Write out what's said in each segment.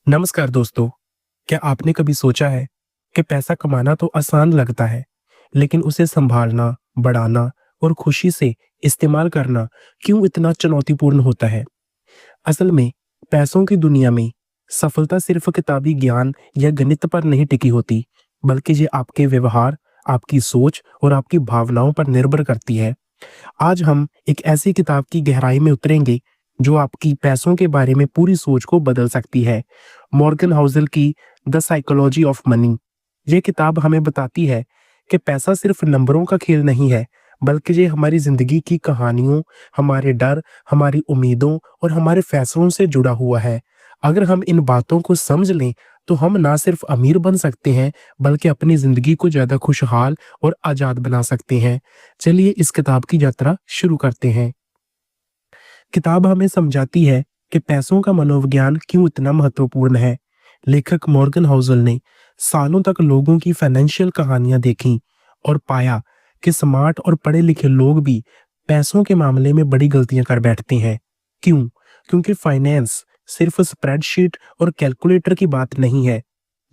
नमस्कार दोस्तों। क्या आपने कभी सोचा है कि पैसा कमाना तो आसान लगता है, लेकिन उसे संभालना, बढ़ाना और खुशी से इस्तेमाल करना क्यों इतना चुनौतीपूर्ण होता है? असल में पैसों की दुनिया में सफलता सिर्फ किताबी ज्ञान या गणित पर नहीं टिकी होती, बल्कि ये आपके व्यवहार, आपकी सोच और आपकी भावनाओं पर निर्भर करती है। आज हम एक ऐसी किताब की गहराई में उतरेंगे जो आपकी पैसों के बारे में पूरी सोच को बदल सकती है। मॉर्गन हाउसल की द साइकोलॉजी ऑफ मनी। ये किताब हमें बताती है कि पैसा सिर्फ नंबरों का खेल नहीं है, बल्कि ये हमारी जिंदगी की कहानियों, हमारे डर, हमारी उम्मीदों और हमारे फैसलों से जुड़ा हुआ है। अगर हम इन बातों को समझ लें तो हम ना सिर्फ अमीर बन सकते हैं, बल्कि अपनी जिंदगी को ज्यादा खुशहाल और आजाद बना सकते हैं। चलिए इस किताब की यात्रा शुरू करते हैं। किताब हमें समझाती है कि पैसों का मनोविज्ञान क्यों इतना महत्वपूर्ण है। लेखक मॉर्गन हाउसल ने सालों तक लोगों की फाइनेंशियल कहानियां देखी और पाया कि स्मार्ट और पढ़े लिखे लोग भी पैसों के मामले में बड़ी गलतियां कर बैठते हैं। क्यों? क्योंकि फाइनेंस सिर्फ स्प्रेडशीट और कैलकुलेटर की बात नहीं है,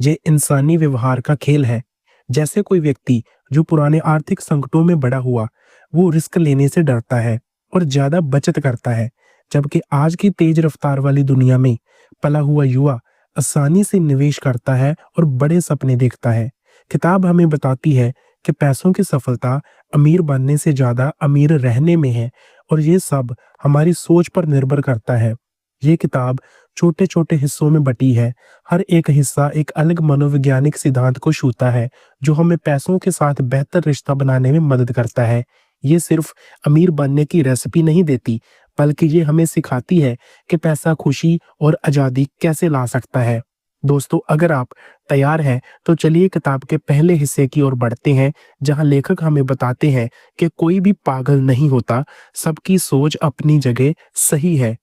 ये इंसानी व्यवहार का खेल है। जैसे कोई व्यक्ति जो पुराने आर्थिक संकटों में बड़ा हुआ, वो रिस्क लेने से डरता है और ज्यादा बचत करता है, जबकि आज की तेज रफ्तार वाली दुनिया में पला हुआ युवा आसानी से निवेश करता है और बड़े सपने देखता है। किताब हमें बताती है कि पैसों की सफलता अमीर बनने से ज्यादा अमीर रहने में है और ये सब हमारी सोच पर निर्भर करता है। ये किताब छोटे छोटे हिस्सों में बटी है। हर एक हिस्सा एक अलग मनोवैज्ञानिक सिद्धांत को छूता है, जो हमें पैसों के साथ बेहतर रिश्ता बनाने में मदद करता है। ये सिर्फ अमीर बनने की रेसिपी नहीं देती, बल्कि ये हमें सिखाती है कि पैसा खुशी और आजादी कैसे ला सकता है। दोस्तों, अगर आप तैयार हैं तो चलिए किताब के पहले हिस्से की ओर बढ़ते हैं, जहां लेखक हमें बताते हैं कि कोई भी पागल नहीं होता, सबकी सोच अपनी जगह सही है।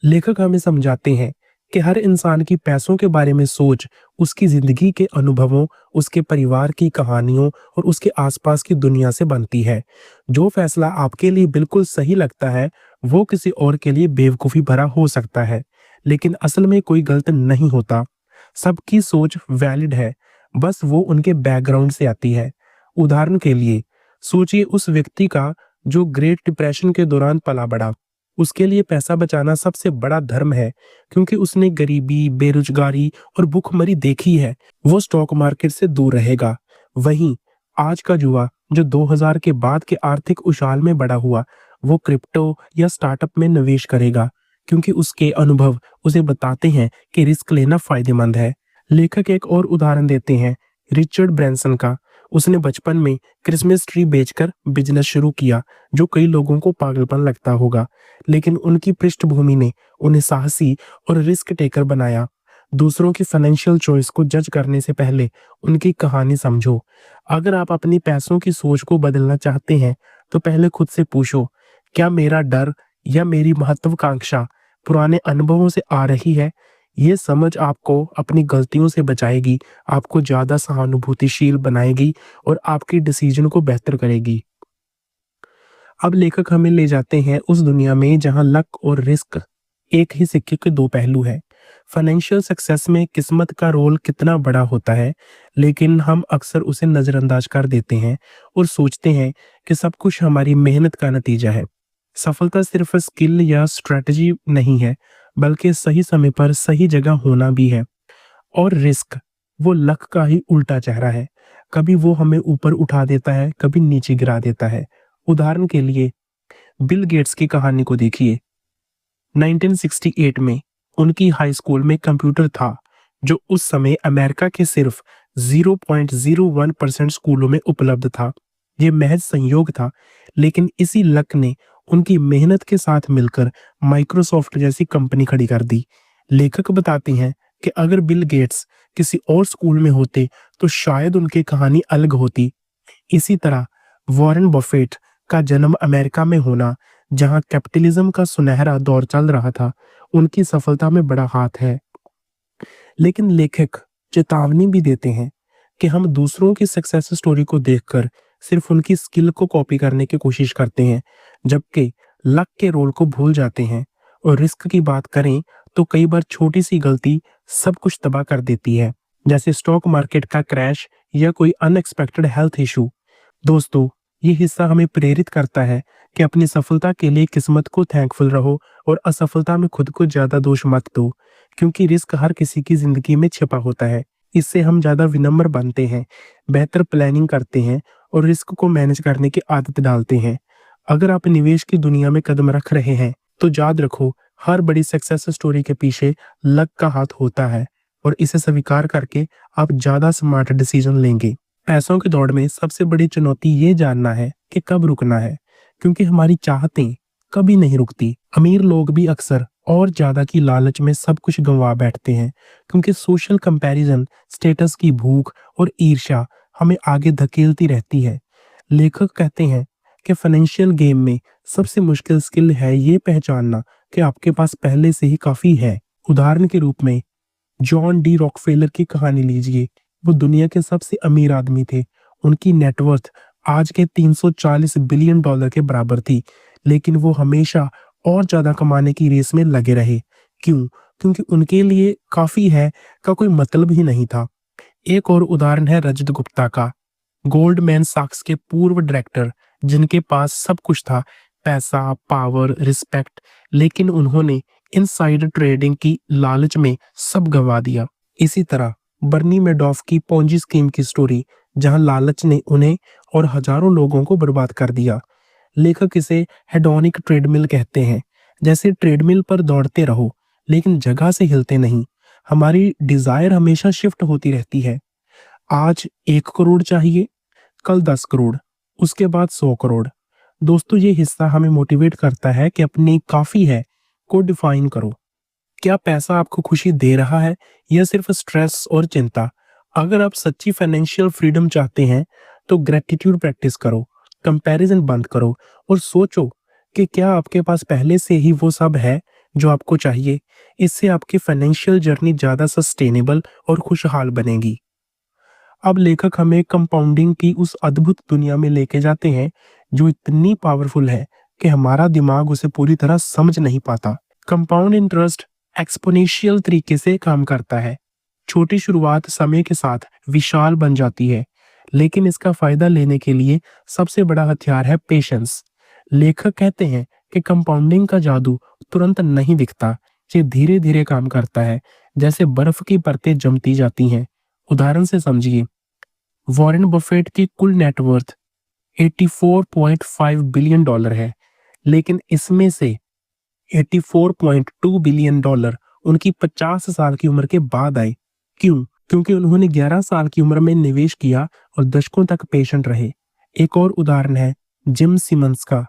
लेखक हमें समझाते हैं कि हर इंसान की पैसों के बारे में सोच उसकी जिंदगी के अनुभवों, उसके परिवार की कहानियों और उसके आसपास की दुनिया से बनती है। जो फैसला आपके लिए बिल्कुल सही लगता है, वो किसी और के लिए बेवकूफी भरा हो सकता है, लेकिन असल में कोई गलत नहीं होता। सबकी सोच वैलिड है, बस वो उनके बैकग्राउंड से आती है। उदाहरण के लिए सोचिए उस व्यक्ति का जो ग्रेट डिप्रेशन के दौरान पला बड़ा। उसके लिए पैसा बचाना सबसे बड़ा धर्म है, क्योंकि उसने गरीबी, बेरोजगारी और भूखमरी देखी है। वो स्टॉक मार्केट से दूर रहेगा। वहीं आज का युवा जो 2000 के बाद के आर्थिक उछाल में बड़ा हुआ, वो क्रिप्टो या स्टार्टअप में निवेश करेगा, क्योंकि उसके अनुभव उसे बताते हैं कि रिस्क लेना फायदेमंद है। लेखक एक और उदाहरण देते हैं, रिचर्ड ब्रैंसन का। उसने बचपन में क्रिसमस ट्री बेचकर बिजनेस शुरू किया, जो कई लोगों को पागलपन लगता होगा, लेकिन उनकी पृष्ठभूमि ने उन्हें साहसी और रिस्क टेकर बनाया। दूसरों की फाइनेंशियल चॉइस को जज करने से पहले उनकी कहानी समझो। अगर आप अपनी पैसों की सोच को बदलना चाहते हैं, तो पहले खुद से पूछो, क्या मेरा डर या मेरी महत्वाकांक्षा पुराने अनुभवों से आ रही है? ये समझ आपको अपनी गलतियों से बचाएगी, आपको ज्यादा सहानुभूतिशील बनाएगी और आपकी डिसीजन को बेहतर करेगी। अब लेखक हमें ले जाते हैं उस दुनिया में जहां लक और रिस्क एक ही सिक्के के दो पहलू हैं। फाइनेंशियल सक्सेस में किस्मत का रोल कितना बड़ा होता है, लेकिन हम अक्सर उसे नजरअंदाज कर देते हैं और सोचते हैं कि सब कुछ हमारी मेहनत का नतीजा है। सफलता सिर्फ स्किल या स्ट्रेटजी नहीं है, बल्कि सही समय पर सही जगह होना भी है। और रिस्क वो लक का ही उल्टा चेहरा है। कभी वो हमें ऊपर उठा देता है, कभी नीचे गिरा देता है। उदाहरण के लिए बिल गेट्स की कहानी को देखिए। 1968 में उनकी हाई स्कूल में कंप्यूटर था, जो उस समय अमेरिका के सिर्फ 0.01% स्कूलों में उपलब्ध था। ये महज संयोग था, लेकिन इसी लक ने उनकी मेहनत के साथ मिलकर माइक्रोसॉफ्ट जैसी कंपनी खड़ी कर दी। लेखक बताते हैं कि अगर बिल गेट्स किसी और स्कूल में होते तो शायद उनकी कहानी अलग होती। इसी तरह वॉरेन बफेट का जन्म अमेरिका में होना, जहां कैपिटलिज्म का सुनहरा दौर चल रहा था, उनकी सफलता में बड़ा हाथ है। लेकिन लेखक चेतावनी भी देते हैं कि हम दूसरों की सक्सेस स्टोरी को देखकर सिर्फ उनकी स्किल को कॉपी करने की कोशिश करते हैं, जबकि लक के रोल को भूल जाते हैं। और रिस्क की बात करें तो कई बार छोटी सी गलती सब कुछ तबाह कर देती है, जैसे स्टॉक मार्केट का क्रैश या कोई अनएक्सपेक्टेड हेल्थ इशू। दोस्तों, ये हिस्सा हमें प्रेरित करता है कि अपनी सफलता के लिए किस्मत को थैंकफुल रहो और असफलता में खुद को ज्यादा दोष मत दो, क्योंकि रिस्क हर किसी की जिंदगी में छिपा होता है। इससे हम ज्यादा विनम्र बनते हैं, बेहतर प्लानिंग करते हैं और रिस्क को मैनेज करने की आदत डालते हैं। अगर आप निवेश की दुनिया में कदम रख रहे हैं, तो याद रखो, हर बड़ी सक्सेस स्टोरी के पीछे लक का हाथ होता है और इसे स्वीकार करके आप ज्यादा स्मार्ट डिसीजन लेंगे। पैसों की दौड़ में सबसे बड़ी चुनौती ये जानना है कि कब रुकना है, क्योंकि हमारी चाहतें कभी नहीं रुकती। अमीर लोग भी अक्सर और ज्यादा की लालच में सब कुछ गंवा बैठते हैं, क्योंकि सोशल कंपैरिजन, स्टेटस की भूख और ईर्ष्या हमें आगे धकेलती रहती है। लेखक कहते हैं कि फाइनेंशियल गेम में सबसे मुश्किल स्किल है ये पहचानना कि आपके पास पहले से ही काफी है। उदाहरण के रूप में जॉन डी रॉकफेलर की कहानी लीजिए। वो दुनिया के सबसे अमीर आदमी थे। उनकी नेटवर्थ आज के 340 बिलियन डॉलर के बराबर थी, लेकिन वो हमेशा और ज्यादा कमाने की रेस में लगे रहे। क्यों? क्योंकि उनके लिए काफी है का कोई मतलब ही नहीं था। एक और उदाहरण है रजत गुप्ता का, गोल्डमैन सैक्स के पूर्व डायरेक्टर, जिनके पास सब कुछ था, पैसा, पावर, रिस्पेक्ट, लेकिन उन्होंने इनसाइडर ट्रेडिंग की लालच में सब गंवा दिया। इसी तरह बर्नी मैडॉफ की पोंजी स्कीम की स्टोरी, जहां लालच ने उन्हें और हजारों लोगों को बर्बाद कर दिया। लेखक इसे हेडोनिक ट्रेडमिल कहते हैं। जैसे ट्रेडमिल पर दौड़ते रहो, लेकिन जगह से हिलते नहीं। हमारी डिजायर हमेशा शिफ्ट होती रहती है। आज 1 करोड़ चाहिए, कल 10 करोड़, उसके बाद 100 करोड़। दोस्तों, ये हिस्सा हमें मोटिवेट करता है कि अपनी काफी है को डिफाइन करो। क्या पैसा आपको खुशी दे रहा है या सिर्फ स्ट्रेस और चिंता? अगर आप सच्ची फाइनेंशियल फ्रीडम चाहते हैं, तो ग्रेटिट्यूड प्रैक्टिस करो, कंपैरिजन बंद करो और सोचो कि क्या आपके पास पहले से ही वो सब है जो आपको चाहिए। इससे आपकी फाइनेंशियल जर्नी ज्यादा सस्टेनेबल और खुशहाल बनेगी। अब लेखक हमें कंपाउंडिंग की उस अद्भुत दुनिया में लेके जाते हैं जो इतनी पावरफुल है कि हमारा दिमाग उसे पूरी तरह समझ नहीं पाता। कंपाउंड इंटरेस्ट एक्सपोनेंशियल तरीके से काम करता है। छोटी शुरुआत समय के साथ विशाल बन जाती है, लेकिन इसका फायदा लेने के लिए सबसे बड़ा हथियार है पेशेंस। लेखक कहते हैं कि कंपाउंडिंग का जादू तुरंत नहीं दिखता, ये धीरे धीरे काम करता है, जैसे बर्फ की परतें जमती जाती हैं। उदाहरण से समझिए, वॉरेन बफेट की कुल नेटवर्थ 84.5 बिलियन डॉलर है, लेकिन इसमें से 84.2 बिलियन डॉलर उनकी 50 साल की उम्र के बाद आए। क्यों? क्योंकि उन्होंने 11 साल की उम्र में निवेश किया और दशकों तक पेशेंट रहे। एक और उदाहरण है जिम सिमंस का।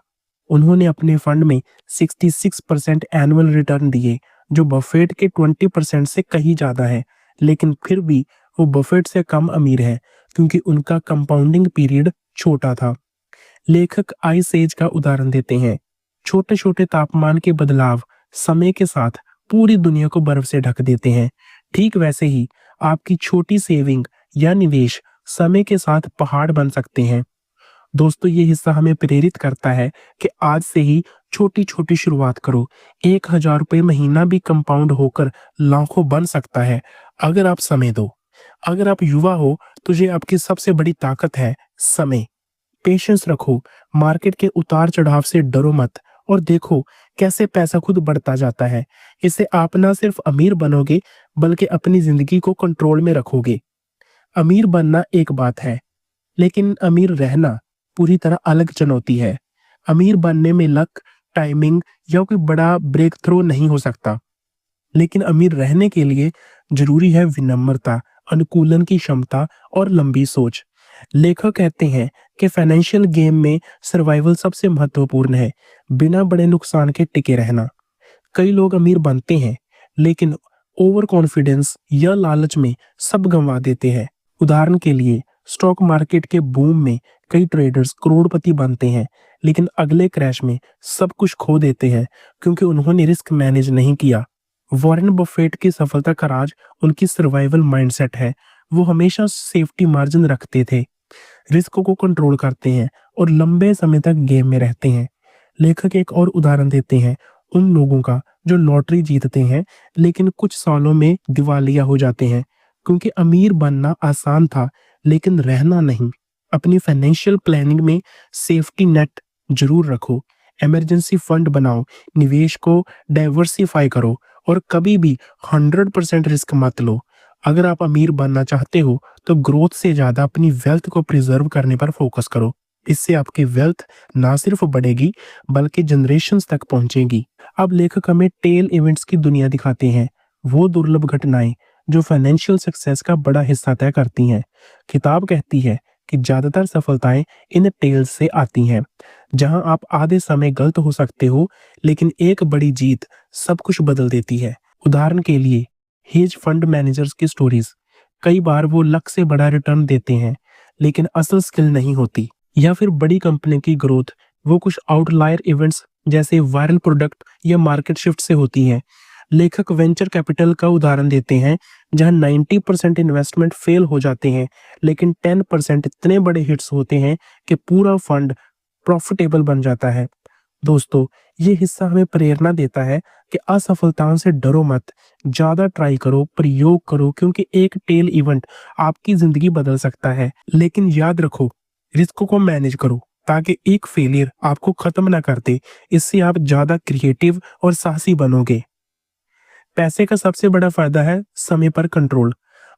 उन्होंने अपने फंड में 66% एनुअल रिटर्न दिए, जो बफेट के 20% से कहीं ज्यादा है, लेकिन फिर भी वो बफेट से कम अमीर है, क्योंकि उनका कंपाउंडिंग पीरियड छोटा था। लेखक आइस एज का उदाहरण देते हैं। छोटे छोटे तापमान के बदलाव समय के साथ पूरी दुनिया को बर्फ से ढक देते हैं। ठीक वैसे ही आपकी छोटी सेविंग या निवेश समय के साथ पहाड़ बन सकते हैं। दोस्तों, ये हिस्सा हमें प्रेरित करता है कि आज से ही छोटी छोटी शुरुआत करो। 1000 रुपये महीना भी कंपाउंड होकर लाखों बन सकता है, अगर आप समय दो। अगर आप युवा हो, तो ये आपकी सबसे बड़ी ताकत है, समय। पेशेंस रखो, मार्केट के उतार चढ़ाव से डरो मत और देखो कैसे पैसा खुद बढ़ता जाता है। इससे आप ना सिर्फ अमीर बनोगे, बल्कि अपनी जिंदगी को कंट्रोल में रखोगे। अमीर बनना एक बात है, लेकिन अमीर रहना पूरी तरह अलग चुनौती है। अमीर बनने में लक, टाइमिंग या कोई बड़ा ब्रेक थ्रू नहीं हो सकता, लेकिन अमीर रहने के लिए जरूरी है विनम्रता, अनुकूलन की क्षमता और लंबी सोच। लेखक कहते हैं कि फाइनेंशियल गेम में सर्वाइवल सबसे महत्वपूर्ण है, बिना बड़े नुकसान के टिके रहना। कई लोग अमीर बनते हैं, लेकिन ओवर कॉन्फिडेंस या लालच में सब गंवा देते हैं। उदाहरण के लिए, स्टॉक मार्केट के बूम में कई ट्रेडर्स करोड़पति बनते हैं, लेकिन अगले क्रैश में सब कुछ खो देते हैं, क्योंकि उन्होंने रिस्क मैनेज नहीं किया। वॉरेन बफेट की सफलता का राज उनकी सर्वाइवल माइंडसेट है। वो हमेशा सेफ्टी मार्जिन रखते थे, रिस्क को कंट्रोल करते हैं और लंबे समय तक गेम में रहते हैं। लेखक एक और उदाहरण देते हैं उन लोगों का जो लॉटरी जीतते हैं लेकिन कुछ सालों में दिवालिया हो जाते हैं, क्योंकि अमीर बनना आसान था लेकिन रहना नहीं। अपनी फाइनेंशियल प्लानिंग में सेफ्टी नेट जरूर रखो, इमरजेंसी फंड बनाओ, निवेश को डाइवर्सिफाई करो और कभी भी 100% रिस्क मत लो। अगर आप अमीर बनना चाहते हो तो ग्रोथ से ज्यादा अपनी वेल्थ को प्रिजर्व करने पर फोकस करो। इससे आपकी वेल्थ ना सिर्फ बढ़ेगी बल्कि जनरेशंस तक पहुंचेगी। अब लेखक हमें टेल इवेंट्स की दुनिया दिखाते हैं, वो दुर्लभ घटनाएं जो फाइनेंशियल सक्सेस का बड़ा हिस्सा तय करती हैं। किताब कहती है कि ज्यादातर सफलताएं इन टेल्स से आती हैं, जहां आप आधे समय गलत हो सकते हो लेकिन एक बड़ी जीत सब कुछ बदल देती है। उदाहरण के लिए हेज फंड मैनेजर्स की स्टोरीज, कई बार वो लक से बड़ा रिटर्न देते हैं लेकिन असल स्किल नहीं होती। या फिर बड़ी कंपनी की ग्रोथ, वो कुछ आउटलायर इवेंट्स जैसे वायरल प्रोडक्ट या मार्केट शिफ्ट से होती है। लेखक वेंचर कैपिटल का उदाहरण देते हैं, जहां 90% इन्वेस्टमेंट फेल हो जाते हैं लेकिन 10% इतने बड़े हिट्स होते हैं कि पूरा फंड प्रॉफिटेबल बन जाता है। दोस्तों, ये हिस्सा हमें प्रेरणा देता है कि असफलताओं से डरो मत, ज्यादा ट्राई करो, प्रयोग करो, क्योंकि एक टेल इवेंट आपकी जिंदगी बदल सकता है। लेकिन याद रखो, रिस्क को मैनेज करो ताकि एक फेलियर आपको खत्म ना कर दे। इससे आप ज्यादा क्रिएटिव और साहसी बनोगे। पैसे का सबसे बड़ा फायदा है समय पर कंट्रोल।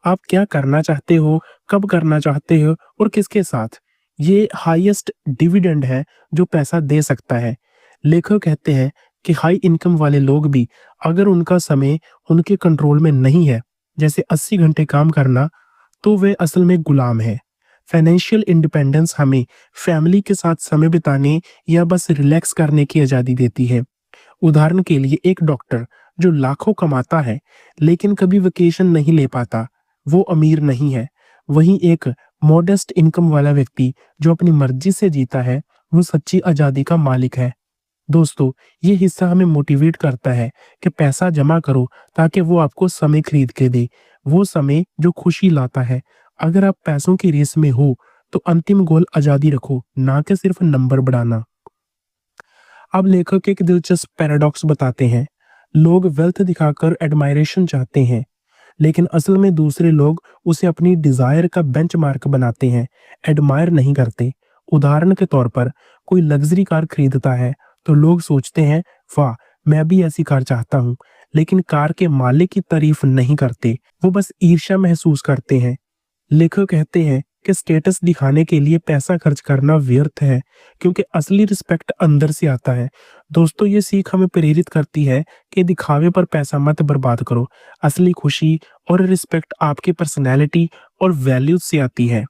आप क्या करना चाहते हो, कब करना चाहते हो और किसके साथ, ये हाईएस्ट डिविडेंड है जो पैसा दे सकता है। लेखक कहते हैं कि हाई इनकम वाले लोग भी, अगर उनका समय उनके कंट्रोल में नहीं है, जैसे 80 घंटे काम करना, तो वे असल में गुलाम है। फाइनेंशियल इंडिपेंडेंस हमें फैमिली के साथ समय बिताने या बस रिलैक्स करने की आजादी देती है। उदाहरण के लिए एक डॉक्टर जो लाखों कमाता है लेकिन कभी वेकेशन नहीं ले पाता, वो अमीर नहीं है। वहीं एक मॉडेस्ट इनकम वाला व्यक्ति जो अपनी मर्जी से जीता है, वो सच्ची आजादी का मालिक है। दोस्तों, ये हिस्सा हमें मोटिवेट करता है कि पैसा जमा करो ताकि वो आपको समय खरीद के दे, वो समय जो खुशी लाता है। अगर आप पैसों की रेस में हो तो अंतिम गोल आजादी रखो, ना कि सिर्फ नंबर बढ़ाना। अब लेखक एक दिलचस्प पैराडॉक्स बताते हैं। लोग वेल्थ दिखाकर एडमायरेशन चाहते हैं लेकिन असल में दूसरे लोग उसे अपनी डिजायर का बेंचमार्क बनाते हैं, एडमायर नहीं करते। उदाहरण के तौर पर कोई लग्जरी कार खरीदता है तो लोग सोचते हैं, वाह, मैं भी ऐसी कार चाहता हूँ, लेकिन कार के मालिक की तारीफ नहीं करते, वो बस ईर्ष्या महसूस करते हैं। लेखक कहते हैं कि स्टेटस दिखाने के लिए पैसा खर्च करना व्यर्थ है, क्योंकि असली रिस्पेक्ट अंदर से आता है। दोस्तों, ये सीख हमें प्रेरित करती है कि दिखावे पर पैसा मत बर्बाद करो। असली खुशी और रिस्पेक्ट आपकी पर्सनैलिटी और वैल्यूज से आती है।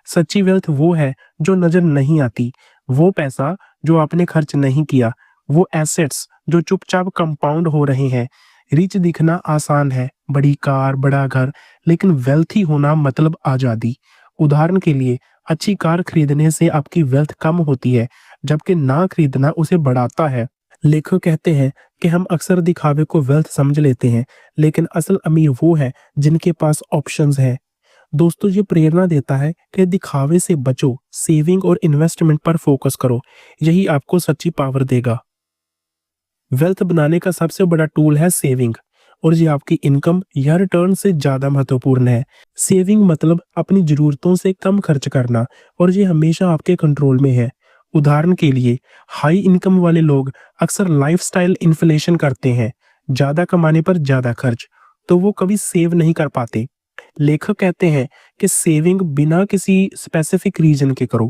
सच्ची वेल्थ वो है जो नजर नहीं आती, वो पैसा जो आपने खर्च नहीं किया, वो एसेट्स जो चुपचाप कंपाउंड हो रहे हैं। रिच दिखना आसान है, बड़ी कार, बड़ा घर, लेकिन वेल्थी होना मतलब आजादी। उदाहरण के लिए, अच्छी कार खरीदने से आपकी वेल्थ कम होती है, जबकि ना खरीदना उसे बढ़ाता है। लेखक कहते हैं कि हम अक्सर दिखावे को वेल्थ समझ लेते हैं, लेकिन असल अमीर वो है जिनके पास ऑप्शंस है। दोस्तों, ये प्रेरणा देता है कि दिखावे से बचो, सेविंग और इन्वेस्टमेंट पर फोकस करो, यही आपको सच्ची पावर देगा। वेल्थ बनाने का सबसे बड़ा टूल है सेविंग, और ये आपकी इनकम या रिटर्न से ज्यादा महत्वपूर्ण है। सेविंग मतलब अपनी जरूरतों से कम खर्च करना, और ये हमेशा आपके कंट्रोल में है। उदाहरण के लिए, हाई इनकम वाले लोग अक्सर लाइफस्टाइल इन्फ्लेशन करते हैं, ज्यादा कमाने पर ज्यादा खर्च, तो वो कभी सेव नहीं कर पाते। लेखक कहते हैं कि सेविंग बिना किसी स्पेसिफिक रीजन के करो,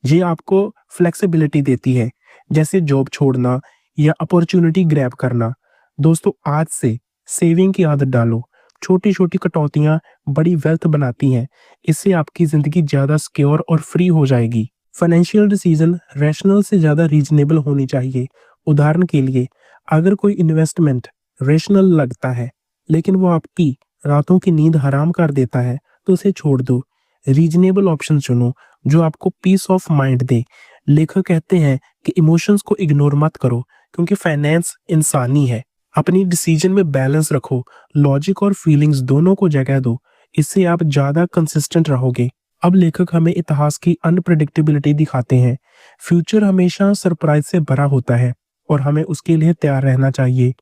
ये आपको फ्लेक्सिबिलिटी देती है, जैसे जॉब छोड़ना या अपॉर्चुनिटी ग्रैब करना। दोस्तों, आज से सेविंग की आदत डालो। छोटी छोटी कटौतियां बड़ी वेल्थ बनाती हैं। इससे आपकी जिंदगी ज्यादा सिक्योर और फ्री हो जाएगी। फाइनेंशियल डिसीजन रैशनल से ज्यादा रीजनेबल होनी चाहिए। उदाहरण के लिए, अगर कोई इन्वेस्टमेंट रैशनल लगता है लेकिन वो आपकी रातों की नींद हराम कर देता है, तो उसे छोड़ दो। रीजनेबल ऑप्शन चुनो जो आपको पीस ऑफ माइंड दे। लेखक कहते हैं कि इमोशंस को इग्नोर मत करो, क्योंकि फाइनेंस इंसानी है। अपनी डिसीजन में बैलेंस रखो, लॉजिक और फीलिंग्स दोनों को जगह दो, इससे आप ज्यादा कंसिस्टेंट रहोगे। अब लेखक हमें इतिहास की अनप्रेडिक्टेबिलिटी दिखाते हैं। फ्यूचर हमेशा सरप्राइज से भरा होता है और हमें उसके लिए तैयार रहना चाहिए।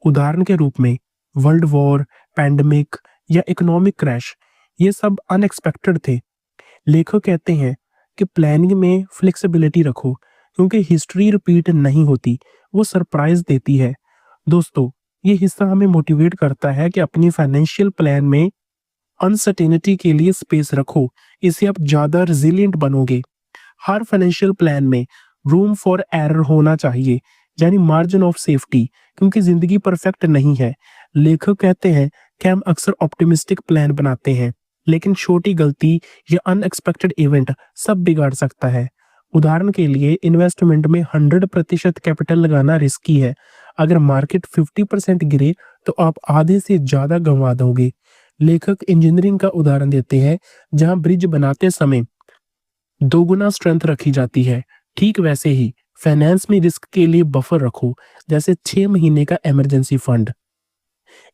उदाहरण के रूप में वर्ल्ड वॉर, पैंडेमिक या इकोनॉमिक क्रैश, ये सब अनएक्सपेक्टेड थे। लेखक कहते हैं कि प्लानिंग में फ्लेक्सिबिलिटी रखो, क्योंकि हिस्ट्री रिपीट नहीं होती, वो सरप्राइज देती है। दोस्तों, ये हिस्सा हमें मोटिवेट करता है कि अपनी फाइनेंशियल प्लान में अनसर्टेनिटी के लिए स्पेस रखो, इससे आप ज्यादा रिजिलियंट बनोगे। हर फाइनेंशियल प्लान में रूम फॉर एरर होना चाहिए, यानी मार्जिन ऑफ सेफ्टी, क्योंकि जिंदगी परफेक्ट नहीं है। लेखक कहते हैं कि हम अक्सर ऑप्टिमिस्टिक प्लान बनाते हैं, लेकिन छोटी गलती या अनएक्सपेक्टेड इवेंट सब बिगाड़ सकता है। उदाहरण के लिए इन्वेस्टमेंट में 100% कैपिटल लगाना रिस्की है। अगर मार्केट 50% गिरे तो आप आधे से ज्यादा गंवा दोगे। लेखक इंजीनियरिंग का उदाहरण देते हैं, जहां ब्रिज बनाते समय दोगुना स्ट्रेंथ रखी जाती है। ठीक वैसे ही फाइनेंस में रिस्क के लिए बफर रखो, जैसे 6 महीने का इमरजेंसी फंड।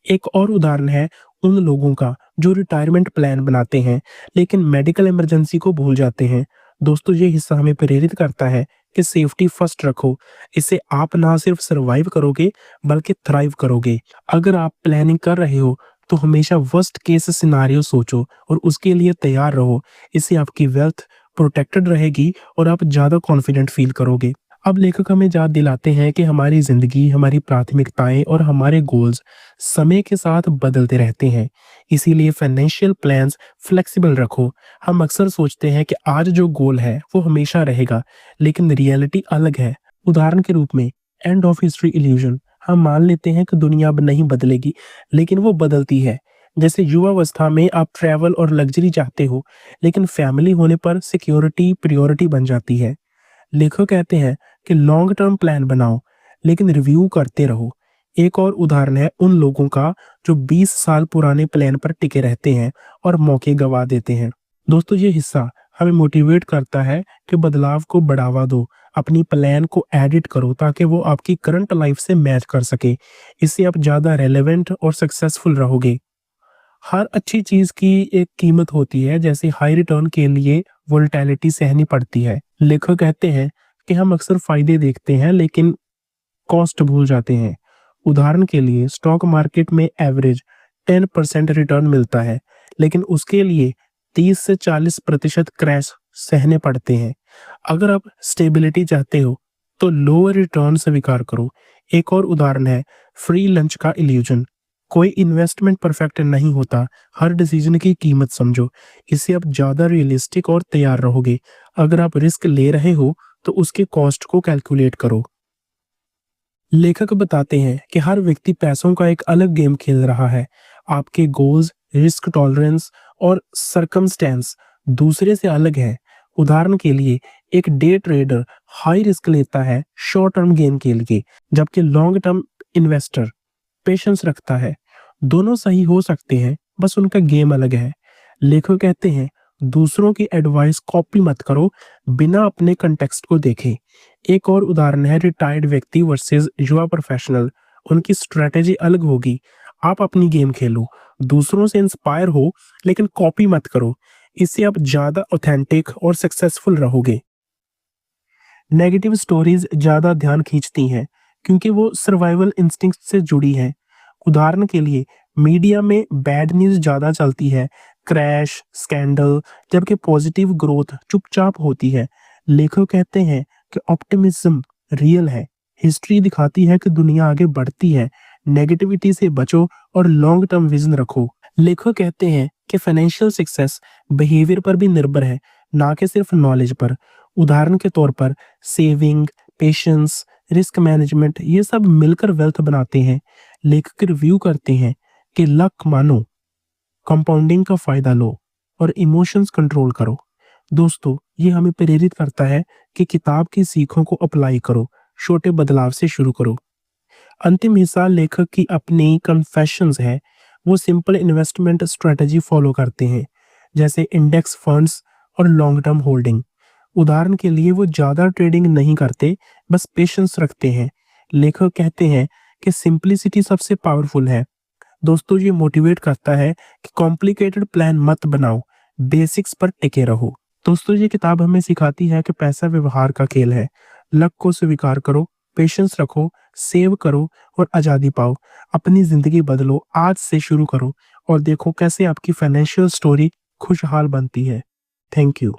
एक और उदाहरण है उन लोगों का जो रिटायरमेंट प्लान बनाते हैं लेकिन मेडिकल इमरजेंसी को भूल जाते हैं। दोस्तों, ये हिस्सा हमें प्रेरित करता है कि सेफ्टी फर्स्ट रखो। इससे आप ना सिर्फ सरवाइव करोगे बल्कि थ्राइव करोगे। अगर आप प्लानिंग कर रहे हो तो हमेशा वर्स्ट केस सिनारियो सोचो और उसके लिए तैयार रहो। इससे आपकी वेल्थ प्रोटेक्टेड रहेगी और आप ज्यादा कॉन्फिडेंट फील करोगे। अब लेखक हमें याद दिलाते हैं कि हमारी जिंदगी, हमारी प्राथमिकताएं और हमारे गोल्स समय के साथ बदलते रहते हैं। इसीलिए फाइनेंशियल प्लान्स फ्लेक्सिबल रखो। हम अक्सर सोचते हैं कि आज जो गोल है वो हमेशा रहेगा, लेकिन रियलिटी अलग है। उदाहरण के रूप में एंड ऑफ हिस्ट्री इल्यूजन, हम मान लेते हैं कि दुनिया अब नहीं बदलेगी, लेकिन वो बदलती है। जैसे युवावस्था में आप ट्रैवल और लग्जरी चाहते हो, लेकिन फैमिली होने पर सिक्योरिटी प्रायोरिटी बन जाती है। लेखक कहते हैं कि लॉन्ग टर्म प्लान बनाओ, लेकिन रिव्यू करते रहो। एक और उदाहरण है उन लोगों का जो 20 साल पुराने प्लान पर टिके रहते हैं और मौके गवा देते हैं। दोस्तों, ये हिस्सा हमें मोटिवेट करता है कि बदलाव को बढ़ावा दो, अपनी प्लान को एडिट करो ताकि वो आपकी करंट लाइफ से मैच कर सके। इससे आप ज्यादा रेलेवेंट और सक्सेसफुल रहोगे। हर अच्छी चीज की एक कीमत होती है, जैसे हाई रिटर्न के लिए वोलेटिलिटी सहनी पड़ती है। लेखक कहते हैं कि हम अक्सर फायदे देखते हैं लेकिन कॉस्ट भूल जाते हैं। उदाहरण के लिए स्टॉक मार्केट में एवरेज 10% रिटर्न मिलता है, लेकिन उसके लिए 30 से 40% क्रैश सहने पड़ते हैं। अगर आप स्टेबिलिटी चाहते हो तो लोअर रिटर्न स्वीकार करो। एक और उदाहरण है फ्री लंच का इल्यूजन। कोई इन्वेस्टमेंट परफेक्ट नहीं होता, हर डिसीजन की कीमत समझो। इससे आप ज्यादा रियलिस्टिक और तैयार रहोगे। अगर आप रिस्क ले रहे हो तो उसके कॉस्ट को कैलकुलेट करो। लेखक बताते हैं कि हर व्यक्ति पैसों का एक अलग गेम खेल रहा है। आपके गोल्स, रिस्क टॉलरेंस और सरकमस्टेंस दूसरे से अलग है। उदाहरण के लिए एक डे ट्रेडर हाई रिस्क लेता है शॉर्ट टर्म गेन के लिए, जबकि लॉन्ग टर्म इन्वेस्टर पेशेंस रखता है। दोनों सही हो सकते हैं, बस उनका गेम अलग है। लेखक कहते हैं दूसरों की एडवाइस कॉपी मत करो, बिना अपने कंटेक्स्ट को देखे। एक और उदाहरण है रिटायर्ड व्यक्ति वर्सेस युवा प्रोफेशनल। उनकी स्ट्रेटेजी अलग होगी। आप अपनी गेम खेलो, दूसरों से इंस्पायर हो, लेकिन कॉपी मत करो। इससे आप ज्यादा ऑथेंटिक और सक्सेसफुल रहोगे। नेगेटिव स्टोरीज ज्यादा ध्यान खींचती हैं क्योंकि वो सर्वाइवल इंस्टिंक्ट से जुड़ी हैं। उदाहरण के लिए मीडिया में बैड न्यूज ज्यादा चलती है, क्रैश, स्कैंडल, जबकि पॉजिटिव ग्रोथ चुपचाप होती है। लेखक कहते हैं कि ऑप्टिमिज्म रियल है। हिस्ट्री दिखाती है कि दुनिया आगे बढ़ती है। नेगेटिविटी से बचो और लॉन्ग टर्म विजन रखो। लेखक कहते हैं कि फाइनेंशियल सक्सेस बिहेवियर पर भी निर्भर है, ना कि सिर्फ नॉलेज पर। उदाहरण के तौर पर सेविंग, पेशेंस, रिस्क मैनेजमेंट, ये सब मिलकर वेल्थ बनाते हैं। लेखक रिव्यू करते हैं कि लक मानो, कंपाउंडिंग का फायदा लो और इमोशंस कंट्रोल करो। दोस्तों, ये हमें प्रेरित करता है कि किताब की सीखों को अप्लाई करो, छोटे बदलाव से शुरू करो। अंतिम हिस्सा लेखक की अपनी कन्फेशंस है। वो सिंपल इन्वेस्टमेंट स्ट्रेटजी फॉलो करते हैं, जैसे इंडेक्स फंड्स और लॉन्ग टर्म होल्डिंग। उदाहरण के लिए वो ज्यादा ट्रेडिंग नहीं करते, बस पेशेंस रखते हैं। लेखक कहते हैं कि सिंपलिसिटी सबसे पावरफुल है। दोस्तों, ये मोटिवेट करता है कि कॉम्प्लिकेटेड प्लान मत बनाओ, बेसिक्स पर टिके रहो। दोस्तों, ये किताब हमें सिखाती है कि पैसा व्यवहार का खेल है। लक को स्वीकार करो, पेशेंस रखो, सेव करो और आज़ादी पाओ। अपनी ज़िंदगी बदलो, आज से शुरू करो और देखो कैसे आपकी फाइनेंशियल स्टोरी खुशहाल बनती है। Thank you.